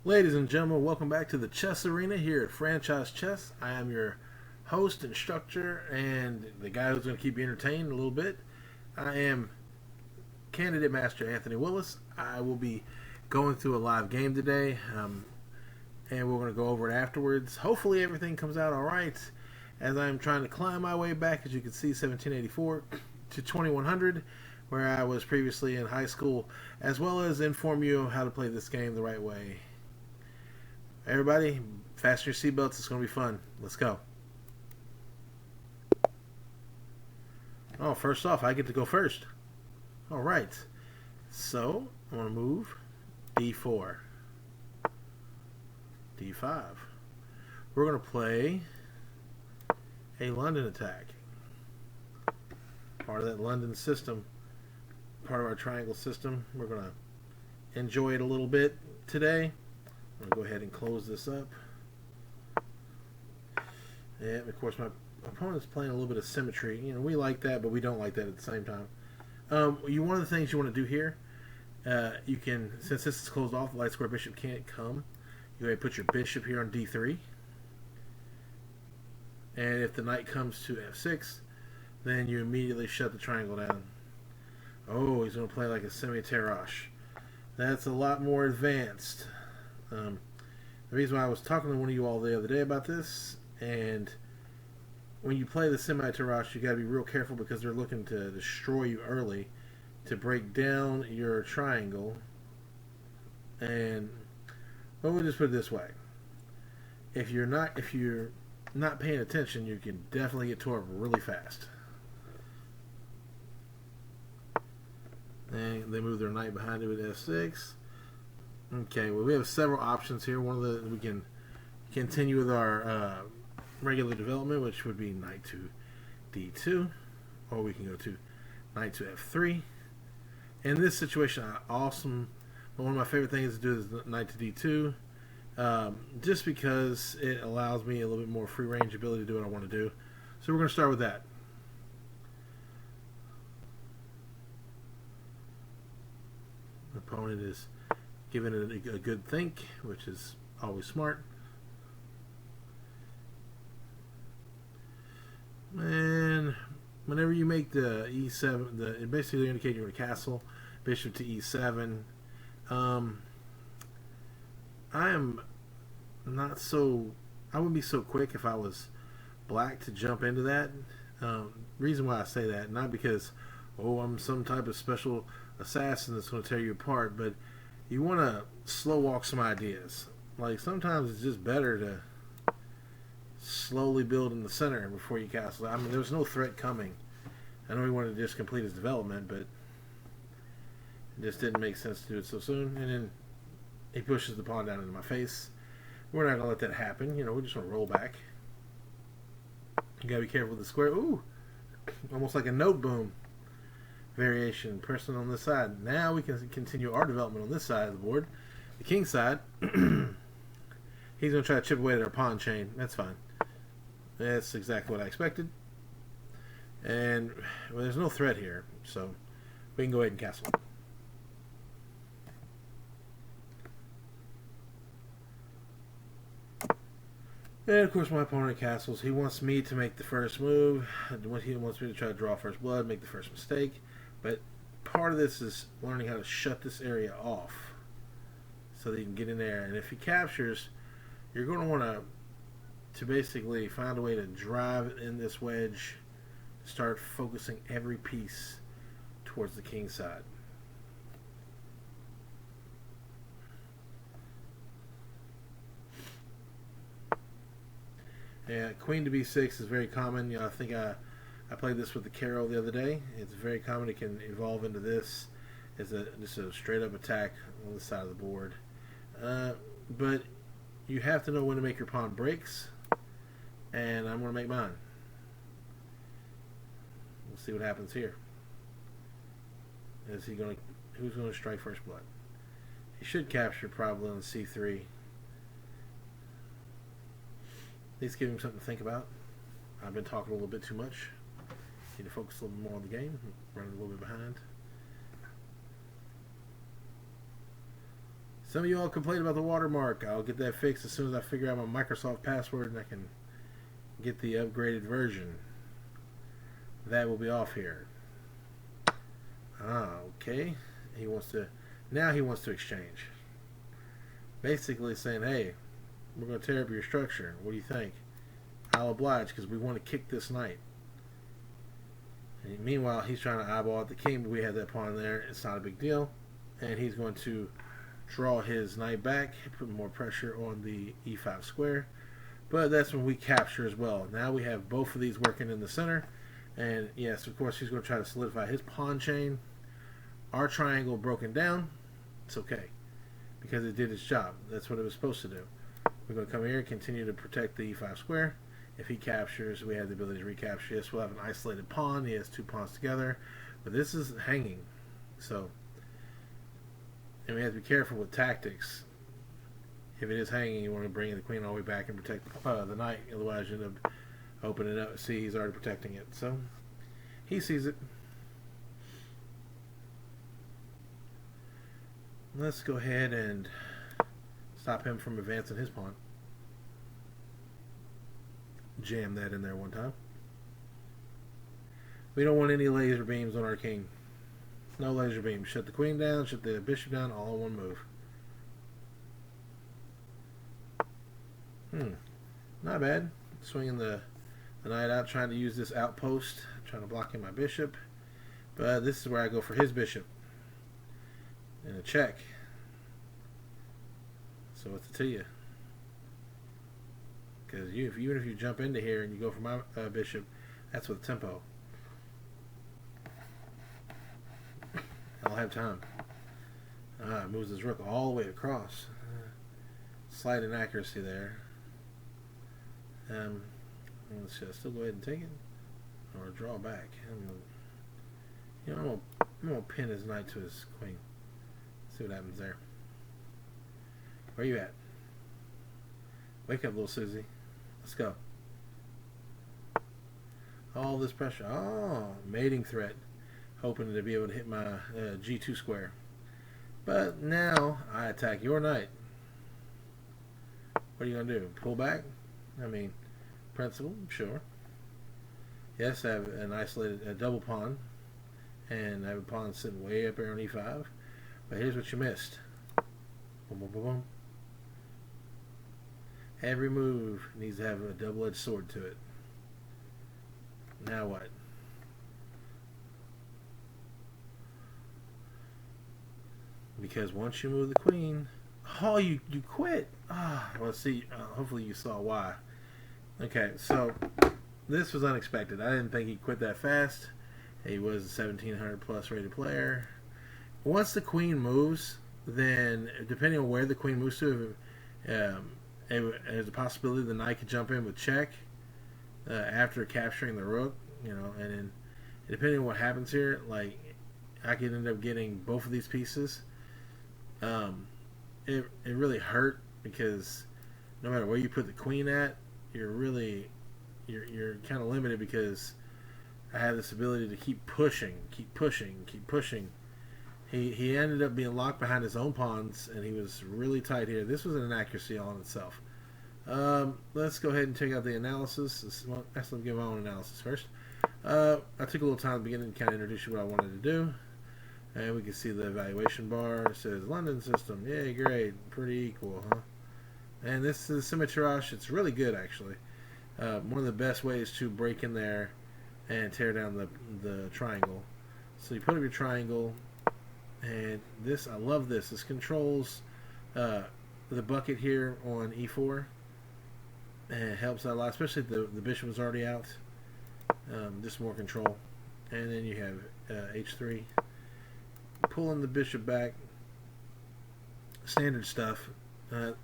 Ladies and gentlemen, welcome back to the Chess Arena here at Franchise Chess. I am your host, instructor, and the guy who's going to keep you entertained a little bit. I am Candidate Master Anthony Willis. I will be going through a live game today, and we're going to go over it afterwards. Hopefully everything comes out all right as I'm trying to climb my way back, as you can see, 1784 to 2100, where I was previously in high school, as well as inform you how to play this game the right way. Everybody, fasten your seatbelts. It's going to be fun. Let's go. Oh, first off, I get to go first. All right. So, I want to move d4, d5. We're going to play a London attack. Part of that London system, part of our triangle system. We're going to enjoy it a little bit today. I'm going to go ahead and close this up. And of course my opponent's playing a little bit of symmetry. You know, we like that, but we don't like that at the same time. One of the things you want to do here, you can, since this is closed off, the light square bishop can't come. You go ahead and put your bishop here on d3. And if the knight comes to f6, then you immediately shut the triangle down. Oh, he's going to play like a semi-terrace. That's a lot more advanced. The reason why I was talking to one of you all the other day about this, and when you play the semi-terrace, you got to be real careful because they're looking to destroy you early, to break down your triangle. And well, we'll just put it this way: if you're not paying attention, you can definitely get tore up really fast. And they move their knight behind it with f6. Okay, well, we have several options here. We can continue with our regular development, which would be knight to d2, or we can go to knight to f3. In this situation, one of my favorite things to do is knight to d2, just because it allows me a little bit more free range ability to do what I want to do. So we're going to start with that. The opponent is giving it a good think, which is always smart. And whenever you make the e7, it basically indicates you're in a castle. Bishop to e7. I wouldn't be so quick if I was black to jump into that. Reason why I say that, not because I'm some type of special assassin that's going to tear you apart, but you want to slow walk some ideas. Like, sometimes it's just better to slowly build in the center before you castle. I mean, there's no threat coming. I know he wanted to just complete his development, but it just didn't make sense to do it so soon. And then he pushes the pawn down into my face. We're not going to let that happen. You know, we just want to roll back. You got to be careful with the square. Ooh, almost like a note boom variation. Person on this side. Now we can continue our development on this side of the board. The king side. He's going to try to chip away at our pawn chain. That's fine. That's exactly what I expected. And well, there's no threat here, so we can go ahead and castle. And of course my opponent castles. He wants me to make the first move. He wants me to try to draw first blood, make the first mistake. But part of this is learning how to shut this area off so that you can get in there. And if he captures, you're going to want to basically find a way to drive in this wedge, start focusing every piece towards the king side. Yeah, queen to b6 is very common. You know, I think I played this with the Carol the other day. It's very common. It can evolve into this. It's just a straight up attack on the side of the board. But you have to know when to make your pawn breaks, and I'm going to make mine. We'll see what happens here. Who's going to strike first blood? He should capture probably on c3. At least give him something to think about. I've been talking a little bit too much. Need to focus a little more on the game. Running a little bit behind. Some of you all complain about the watermark. I'll get that fixed as soon as I figure out my Microsoft password and I can get the upgraded version. That will be off here. Okay. He wants to exchange. Basically saying, hey, we're going to tear up your structure. What do you think? I'll oblige because we want to kick this knight. And meanwhile, he's trying to eyeball at the king, but we have that pawn there. It's not a big deal. And he's going to draw his knight back, put more pressure on the e5 square. But that's when we capture as well. Now we have both of these working in the center. And yes, of course, he's going to try to solidify his pawn chain. Our triangle broken down. It's okay, because it did its job. That's what it was supposed to do. We're going to come here and continue to protect the e5 square. If he captures, we have the ability to recapture. Yes, we'll have an isolated pawn. He has two pawns together. But this is hanging. So, and we have to be careful with tactics. If it is hanging, you want to bring the queen all the way back and protect the knight. Otherwise, you end up opening it up. See, he's already protecting it. So, he sees it. Let's go ahead and stop him from advancing his pawn. Jam that in there one time. We don't want any laser beams on our king. No laser beams. Shut the queen down, shut the bishop down, all in one move. Not bad. Swinging the knight out, trying to use this outpost, trying to block in my bishop. But this is where I go for his bishop. And a check. So what's it to you? Because even if you jump into here and you go for my bishop, that's with tempo. I'll have time. Moves his rook all the way across. Slight inaccuracy there. Let's still go ahead and take it, or draw back. I'm gonna pin his knight to his queen. See what happens there. Where you at? Wake up, little Susie. Let's go. All this pressure. Oh, mating threat. Hoping to be able to hit my G2 square. But now I attack your knight. What are you going to do? Pull back? I mean, principle, sure. Yes, I have an isolated double pawn. And I have a pawn sitting way up here on e5. But here's what you missed. Boom, boom, boom, boom. Every move needs to have a double-edged sword to it. Now what? Because once you move the queen... Oh, you quit! Well, see, hopefully you saw why. Okay, so this was unexpected. I didn't think he'd quit that fast. He was a 1700 plus rated player. Once the queen moves, then depending on where the queen moves to, there's a possibility the knight could jump in with check after capturing the rook, and then depending on what happens here, like I could end up getting both of these pieces. It really hurt because no matter where you put the queen at, you're kind of limited because I have this ability to keep pushing. He ended up being locked behind his own pawns, and he was really tight here. This was an inaccuracy all in itself. Let's go ahead and check out the analysis. Let's give my own analysis first. I took a little time at the beginning to kind of introduce you what I wanted to do. And we can see the evaluation bar. It says London system. Yay, great. Pretty equal, huh? And this is Symmetrash. It's really good, actually. One of the best ways to break in there and tear down the triangle. So you put up your triangle. And this, I love this. This controls the bucket here on e4. And it helps out a lot, especially if the bishop was already out. Just more control. And then you have h3. Pulling the bishop back. Standard stuff. The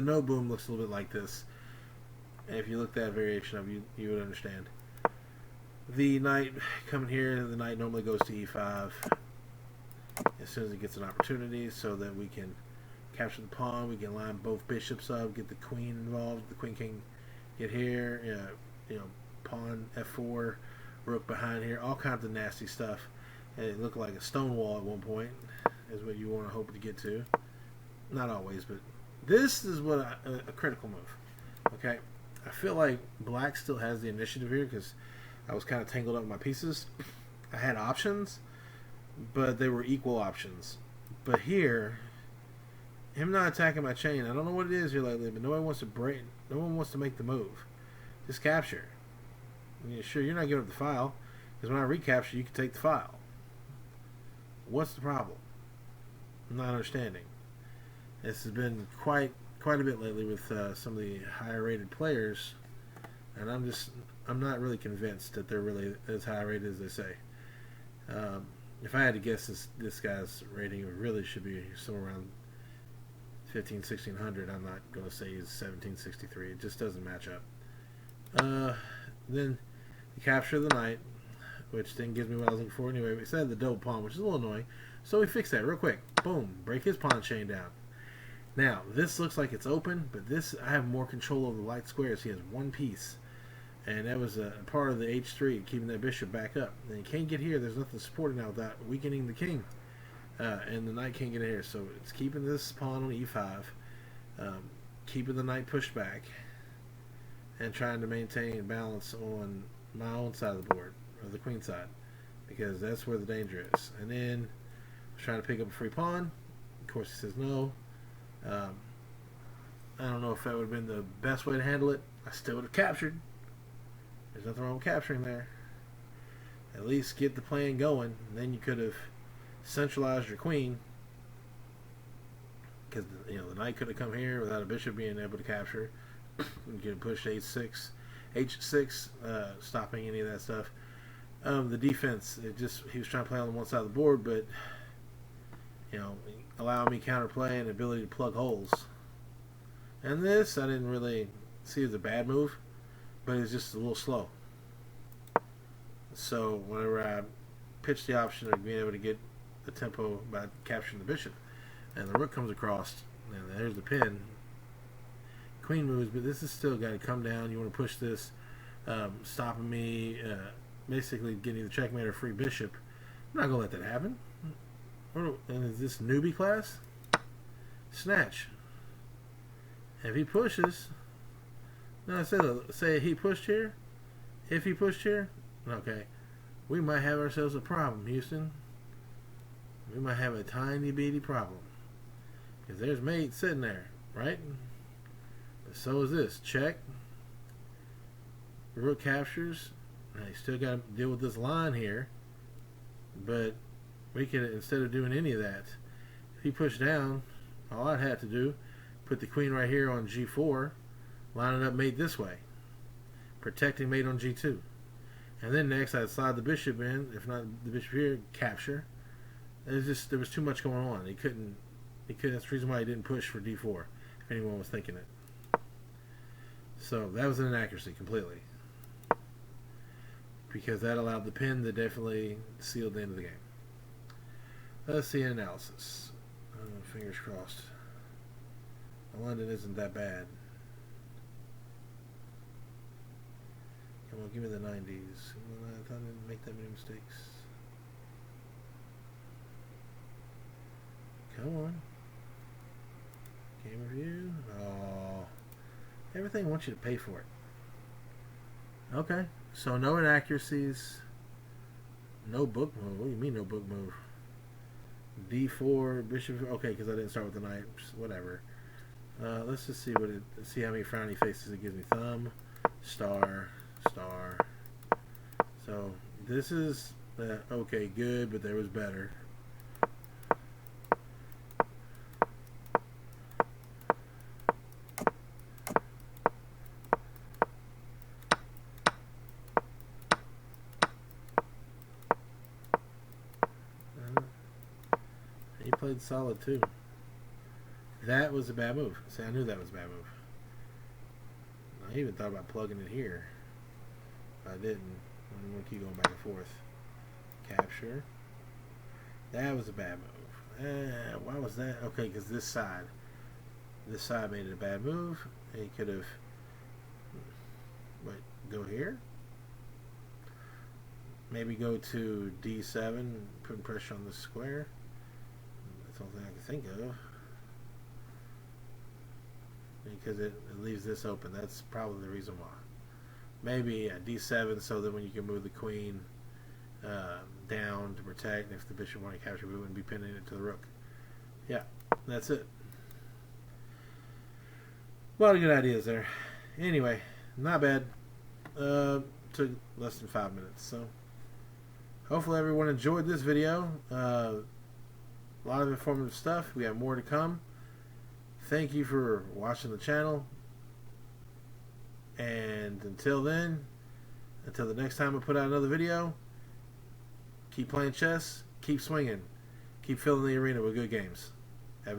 no boom looks a little bit like this. And if you look at that variation of you would understand. The knight coming here, the knight normally goes to e5. As soon as it gets an opportunity, so that we can capture the pawn, we can line both bishops up, get the queen involved. The queen can get here, pawn f4, rook behind here, all kinds of nasty stuff. And it looked like a stone wall at one point, is what you want to hope to get to. not always, but this is what a critical move. Okay, I feel like black still has the initiative here because I was kind of tangled up with my pieces. I had options, but they were equal options. But here, him not attacking my chain, I don't know what it is here lately, but no one wants to break. No one wants to make the move. Just capture. I mean, sure, you're not giving up the file because when I recapture, you can take the file. What's the problem? I'm not understanding. This has been quite a bit lately with some of the higher rated players, and I'm not really convinced that they're really as high rated as they say. If I had to guess, this guy's rating really should be somewhere around 1600. I'm not going to say he's 1763. It just doesn't match up. Then the capture of the knight, which then gives me what I was looking for anyway. We said the double pawn, which is a little annoying. So we fix that real quick. Boom. Break his pawn chain down. Now, this looks like it's open, but this, I have more control over the light squares. He has one piece. And that was a part of the H3, keeping that bishop back up. And he can't get here. There's nothing supporting now without weakening the king. And the knight can't get here. So it's keeping this pawn on E5. Keeping the knight pushed back. And trying to maintain balance on my own side of the board. Or the queen side. Because that's where the danger is. And then trying to pick up a free pawn. Of course he says no. I don't know if that would have been the best way to handle it. I still would have captured. There's nothing wrong with capturing there. At least get the plan going. And then you could have centralized your queen. Because the knight could have come here without a bishop being able to capture. You could have pushed H6, stopping any of that stuff. The defense, he was trying to play on the one side of the board, but allowing me counterplay and ability to plug holes. And this I didn't really see as a bad move, but it's just a little slow. So whenever I pitched the option of being able to get the tempo by capturing the bishop, and the rook comes across, and there's the pin. Queen moves, but this is still got to come down. You want to push this, stopping me, basically getting the checkmate or free bishop. I'm not going to let that happen. And is this newbie class? Snatch. If he pushes, no, I said say he pushed here. If he pushed here, okay, we might have ourselves a problem, Houston. We might have a tiny bitty problem because there's mate sitting there, right? So is this check. Rook captures. Now you still got to deal with this line here, but we could, instead of doing any of that, if he pushed down, all I'd have to do, put the queen right here on G4, lining up mate this way, protecting mate on G2, and then next I'd slide the bishop in. If not the bishop here, capture. There was too much going on. He couldn't. That's the reason why he didn't push for D4. If anyone was thinking it. So that was an inaccuracy completely, because that allowed the pin that definitely sealed the end of the game. Let's see analysis. Fingers crossed. London isn't that bad. Come on, give me the 90s. I thought I didn't make that many mistakes. Come on. Game review. Oh. Everything wants you to pay for it. Okay. So no inaccuracies. No book move. What do you mean no book move? D4, bishop. Okay, because I didn't start with the knight. Whatever. Let's just see see how many frowny faces it gives me. Thumb, star, star. So this is okay, good, but there was better. He played solid too. That was a bad move. See, I knew that was a bad move. I even thought about plugging it here. I didn't. I'm going to keep going back and forth. Capture. That was a bad move. Why was that? Okay, because this side made it a bad move. He could have. Wait, go here? Maybe go to D7, putting pressure on the square. That's the only thing I can think of. because it leaves this open. That's probably the reason why. Maybe a d7, so that when you can move the queen down to protect, if the bishop wanted to capture, we wouldn't be pinning it to the rook. Yeah, that's it. A lot of good ideas there. Anyway, not bad. Took less than 5 minutes. So hopefully everyone enjoyed this video. A lot of informative stuff. We have more to come. Thank you for watching the channel. And until then, until the next time I put out another video, keep playing chess, keep swinging, keep filling the arena with good games.